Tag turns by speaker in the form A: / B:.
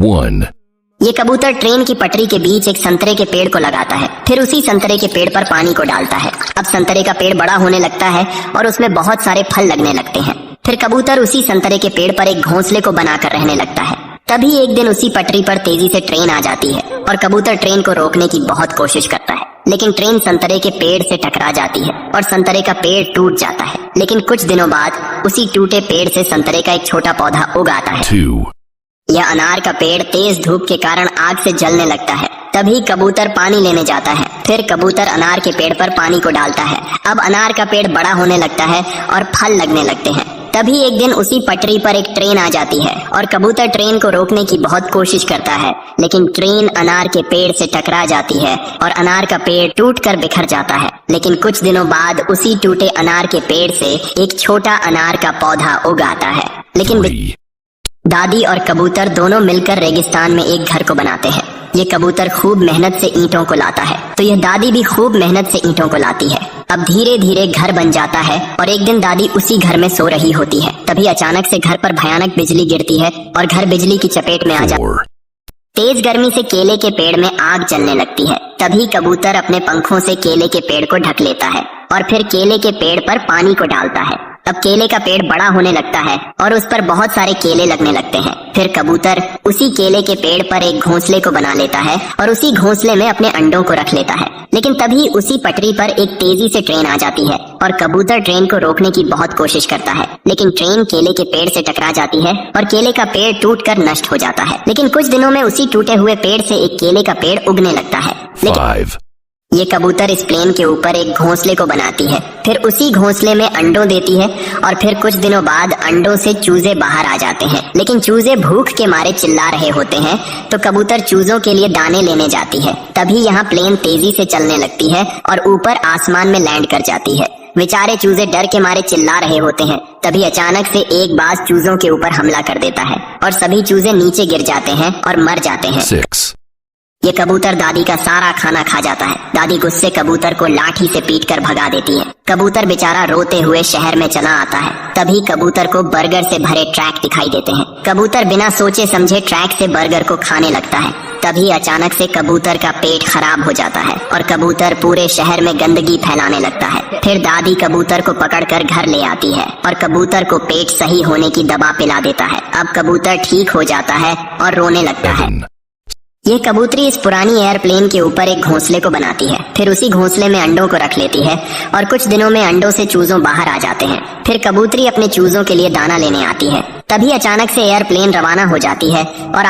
A: 1.
B: ये कबूतर ट्रेन की पटरी के बीच एक संतरे के पेड़ को लगाता है, फिर उसी संतरे के पेड़ पर पानी को डालता है। अब संतरे का पेड़ बड़ा होने लगता है और उसमें बहुत सारे फल लगने लगते हैं। फिर कबूतर उसी संतरे के पेड़ पर एक घोंसले को बनाकर रहने लगता है। तभी एक दिन उसी पटरी पर तेजी से ट्रेन आ जाती है और कबूतर ट्रेन को रोकने की बहुत कोशिश करता है, लेकिन ट्रेन संतरे के पेड़ से टकरा जाती है और संतरे का पेड़ टूट जाता है। लेकिन कुछ दिनों बाद उसी टूटे पेड़ से संतरे का एक छोटा पौधा उग आता है।
A: 2.
B: यह अनार का पेड़ तेज धूप के कारण आग से जलने लगता है। तभी कबूतर पानी लेने जाता है। फिर कबूतर अनार के पेड़ पर पानी को डालता है। अब अनार का पेड़ बड़ा होने लगता है और फल लगने लगते हैं। तभी एक दिन उसी पटरी पर एक ट्रेन आ जाती है और कबूतर ट्रेन को रोकने की बहुत कोशिश करता है, लेकिन ट्रेन अनार के पेड़ से टकरा जाती है और अनार का पेड़ टूटकर बिखर जाता है। लेकिन कुछ दिनों बाद उसी टूटे अनार के पेड़ से एक छोटा अनार का पौधा उग आता है। लेकिन
A: 3.
B: दादी और कबूतर दोनों मिलकर रेगिस्तान में एक घर को बनाते हैं। ये कबूतर खूब मेहनत से ईंटों को लाता है, तो यह दादी भी खूब मेहनत से ईंटों को लाती है। अब धीरे धीरे घर बन जाता है और एक दिन दादी उसी घर में सो रही होती है। तभी अचानक से घर पर भयानक बिजली गिरती है और घर बिजली की चपेट में आ जाता है।
A: 4.
B: तेज गर्मी से केले के पेड़ में आग जलने लगती है। तभी कबूतर अपने पंखों से केले के पेड़ को ढक लेता है और फिर केले के पेड़ पर पानी को डालता है। अब केले का पेड़ बड़ा होने लगता है और उस पर बहुत सारे केले लगने लगते हैं। फिर कबूतर उसी केले के पेड़ पर एक घोंसले को बना लेता है और उसी घोंसले में अपने अंडों को रख लेता है। लेकिन तभी उसी पटरी पर एक तेजी से ट्रेन आ जाती है और कबूतर ट्रेन को रोकने की बहुत कोशिश करता है, लेकिन ट्रेन केले के पेड़ से टकरा जाती है और केले का पेड़ टूटकर नष्ट हो जाता है। लेकिन कुछ दिनों में उसी टूटे हुए पेड़ से एक केले का पेड़ उगने लगता है।
A: 5.
B: ये कबूतर इस प्लेन के ऊपर एक घोंसले को बनाती है, फिर उसी घोंसले में अंडों देती है और फिर कुछ दिनों बाद अंडों से चूजे बाहर आ जाते हैं। लेकिन चूजे भूख के मारे चिल्ला रहे होते हैं, तो कबूतर चूजों के लिए दाने लेने जाती है। तभी यहाँ प्लेन तेजी से चलने लगती है और ऊपर आसमान में लैंड कर जाती है। बेचारे चूजे डर के मारे चिल्ला रहे होते हैं। तभी अचानक से एक बाज चूजों के ऊपर हमला कर देता है और सभी चूजे नीचे गिर जाते हैं और मर जाते हैं।
A: 6.
B: ये कबूतर दादी का सारा खाना खा जाता है। दादी गुस्से कबूतर को लाठी से पीटकर भगा देती है। कबूतर बेचारा रोते हुए शहर में चला आता है। तभी कबूतर को बर्गर से भरे ट्रैक दिखाई देते हैं। कबूतर बिना सोचे समझे ट्रैक से बर्गर को खाने लगता है। तभी अचानक से कबूतर का पेट खराब हो जाता है और कबूतर पूरे शहर में गंदगी फैलाने लगता है। फिर दादी कबूतर को पकड़कर घर ले आती है और कबूतर को पेट सही होने की दवा पिला देता है। अब कबूतर ठीक हो जाता है और रोने लगता है।
A: 7.
B: ये कबूतरी इस पुरानी एयरप्लेन के ऊपर एक घोंसले को बनाती है, फिर उसी घोंसले में अंडों को रख लेती है और कुछ दिनों में अंडों से चूजों बाहर आ जाते हैं। फिर कबूतरी अपने चूजों के लिए दाना लेने आती है। तभी अचानक से एयरप्लेन रवाना हो जाती है और